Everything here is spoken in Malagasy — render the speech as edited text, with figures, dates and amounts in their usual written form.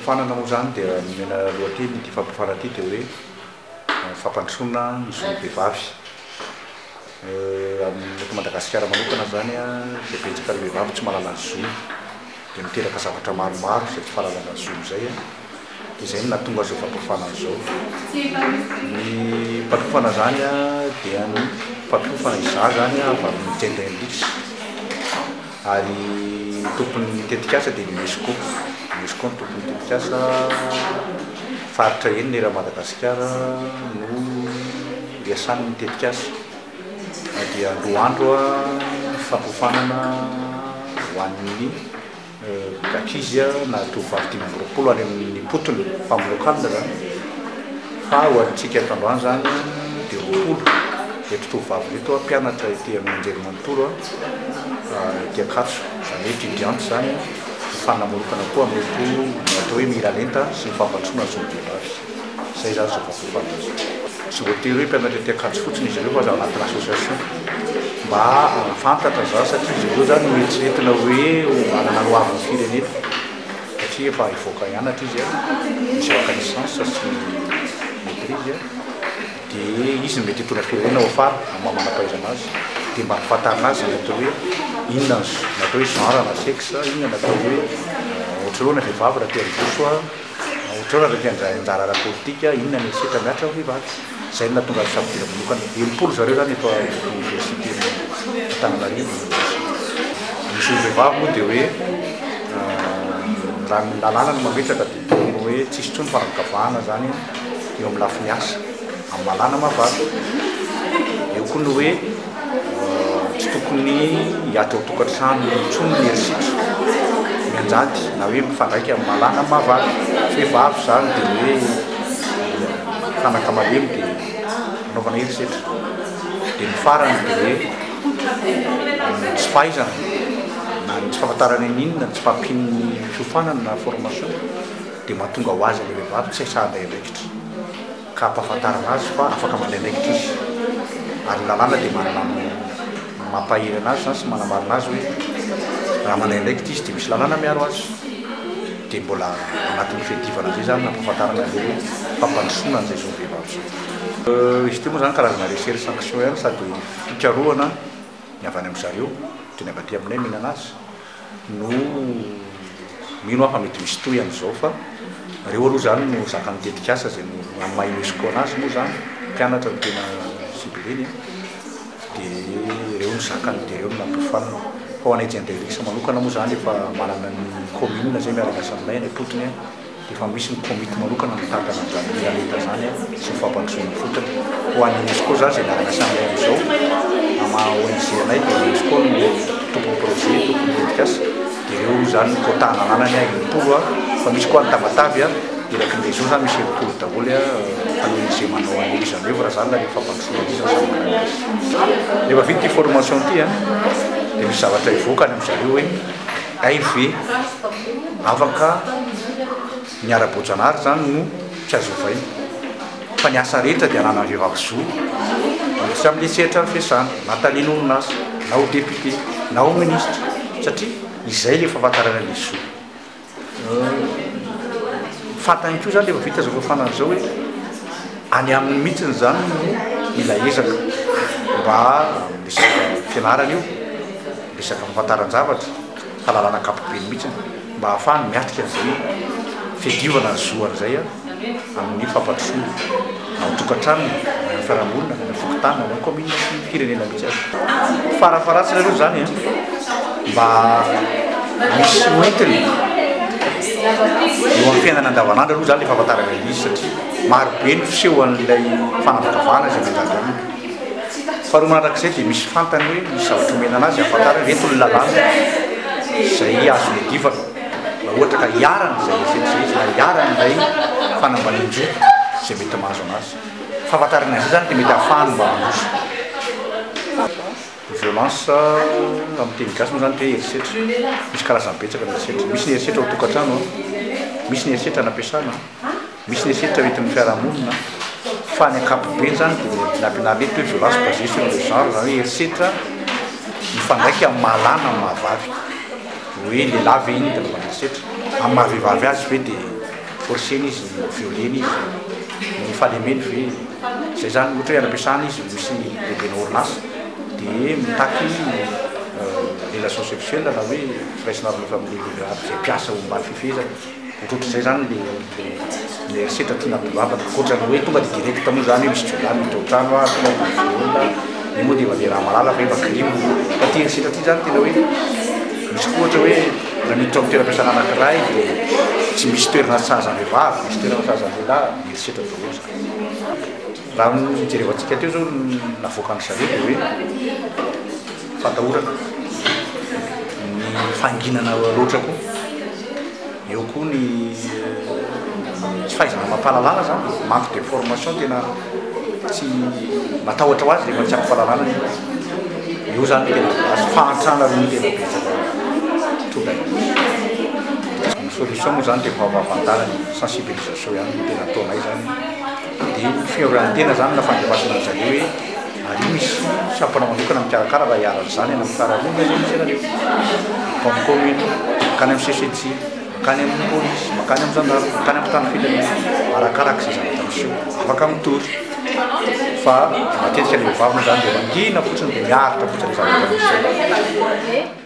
fampifanana moa zany dia mena lohateny ty fampifana ty dia hoe fampandrosoana izy ny vehivavy eto Madagasikara manokana zany a dia betsaka ny vehivavy tsy mahalala ny zo dia miteraka zavatra maromaro izay tsy fahalalana ny zo zay a dia izay no nahatonga zao fampifana zao. Ny fampifana zany a dia ny fampifana iza zany a avy amin'ny gender mix ary tompony tetikasa dia ny UNESCO ny tompony tetikasa faritra eny era Madagasikara no iasany ny tetikasa dia androandro a fampifanana ho an'ny ankizy na tovovavy 5 any amin'ny potony mpamolokalina zany fa ho antsika eto androany zany dia 20 eto tovovavy eto mpianatra ety amin'ny anjerimanontolo ety Ankatso zany hoe étudiante zany fanamolokana koa amin'eto atao hoe miralenta sy ny fampandrosoana zo ny vehivavy izay zany zao fampifana sy voatery hoe mpianatra ety Ankatso fotsiny izy ireo fa za anatin'ny association mba fantatra za satria izy ireo zany mieritriretina hoe manana ho avy ny firenena satria efa ivoaka hianatra izy misy reconnaissance sy maîtrise dia izy mety hitondra firenena ho afara manam-pahaizana azy dia mba hafantarina azy natao hoe inona natao hoe genre na sexe inona natao hoe ohatr'ireo na vehivavy raha tia rivoso a ohatr'ireo raha tia anjara ara-politika inona mieritreritra miatra vehivavy izay no nahatonga safidira manokana 20 zareo zany eto université Antananarivo. Misy vehivavy moa dia hoe raha lalàna no mametraka dia hoe tsisy intsony fanakavahana zany eo amin'ny lafiny asa amin'ny malàna mavaka eo koa no hoe tsy tokony hiaty ao tokantrano intsony ny herisitra mianjady na hoe mifandraiky amin'ny malàna mavaka vehivavy zany dia hoe fanaka malemy dia anaovana herisetra dia ny farany dia hoe tsy fahaizana na tsy fahafantarana inona tsy fahampian'ny fiofanana na formation dia mahatonga ho azy ilay vehivavy tsy haisahana andraikitra ka ampahafantarana azy fa afaka mandraindraikitra izy ary lalàna dia manana mampahery anazy zany sy manamarina azy hoe raha mandraindraikitra izy dia misy lalàna miaro azy dia mbola anatin'ny fiadivana zay zany nampahafantarana le hoe fampandrosoana an'izay zao vehivavy zao. Izy ty moa zany karazana resery sanction ihany sady fikarohana ny avy any amin'ny zareo dia ny avy aty aminay mihinana azy no mino aho fa mety misy toy an'izao fa reo aloha zany no zakany tetikasa zay no amin'ny maha UNESCO anazy moa zany mpianatra no tena sibireny dia reo no zakany dia reo no nampifanana fa ho anay genderlix manokana moa zany efa manana ny commune zay miaraka saminay ny potony dia efa misy ny comité manokana mitantana an'izany miralenta zany sy ny fampandrosoana fotony ho an'ny UNESCO zany zay miaraka saminay amin'izao ama ONG anay dia UNESCO no tompony projet tompony tetikasa dia reo zany kotana ananany impolo fa misy koa ny tavatavy irakin'ilay zao zany misy impolo daholo ONG manao an'io izany hoe raha zany la rehefa fampandrosoana izy zany rehefa vita ty formation ty dia misy zavatra ivoaka any amin'izareo hoe AIV afaka miara-boajanahary zany no tsy azovaina fa ny asa rehetra dia anana vehivavy zo tsy amin'le sehatra fiasana na talen'olonasa na ho député na ho ministre satria izay le fahafantarana le zo fantany koa zany rehefa vita zao fafanan'izao hoe any amin'ny mihitsiny zany no mila ezaka mba resaka fianarana io resaka fahafantaran-javatra fahalalana ankapobeny mihitsiny mba ahafahany miatrika an'izay fiadivana ny zo an'izay amin'ny fampandrosoana na ho tokantrano na fiarahamonina na fokotana na commune sy firenena mihitsy azy farafaratsy aloha zany mba misy hoentiny eo amin'ny fiainana andavanandro aloha zany le fahafantarana izy satria marobe ny fiseho an'ilay fanavakavahana zay mianjady aminy faharoa manarak'izay dia misy fantany hoe misy zavatra omena anazy ahafantarana reto ny lalàna izay azo medivana raha ohatra ka hiarana zay zay na hiarana ilay fanambanin-jo zay mety mahazo anazy fahafantarana azy zany dia mety ahafahany mba mandroso violence amin'ny teny gasy moa zany hoe herisetra misy karazany betsaka ny herisetra misy ny herisetra ho tokantrano misy ny herisetra nampiasana misy ny herisetra entin'ny fiarahamonina fa ny ankapobeny zany dia nampianarety hoe violence basée sur le genre zany hoe herisetra mifandraiky amin'ny mahalana amin'ny mahavavy hoe lehilahy ve iny dia nanaova herisetra amin'ny mahavehivavy azy ve dia forceny izy violeny izy ny fahalemeny ve zay zany ohatra hoe anam-piasana izy misy lehibe ny orinasa dia mitaky relation sexuelle na hoe firaisana rehefa amin'ny zay mpiasa ho mbany fifezana ohatrohatr'izay zany le erisetra tiana bavaka koatrany hoe tonga dia direct moa zany hoe misy jolany mitaotrano a tonga dia violona io moa dia efa le raha malala fa efa crime fa ty erisetra ty zany tena hoe misy koa ohatra hoe raha miditra amin'ny toeram-piasana anankiray dia tsy misy toerana sahazam-behivavy misy toerana sahazam-dehilahy erisetra daholo zany raha mijerevantsika teo zao navoaka ny sarety hoe fatahorana ny fanginana loatra koa eo koa ny tsy fahaizana mampahalalana zany manque d'information tena tsy matahotra ho azy rehefa tsy ampahalalana io zany tena azo fahantrana roa ny tena betsaka tobay ny solution moa zany dia efa mahavantara ny sensibilisation ihany no tena ataonay zany dia fiaroran-tena zany na fandefasana an'izareo hoe ary misy sy ampanao manokana mikarakara raha hiarana zany any amin'ny fiarahamonina zay misy anareo comme commune makany amin'ny CCJ makany amin'ny polisy makany amin'ny gendarme makany amin'ny tany filamina arakaraka izay zavatra miseho afaka mitory fa matetika le vehivavy moa zany dia mangina fotsiny dia miaritra fotsiny zavatra miseho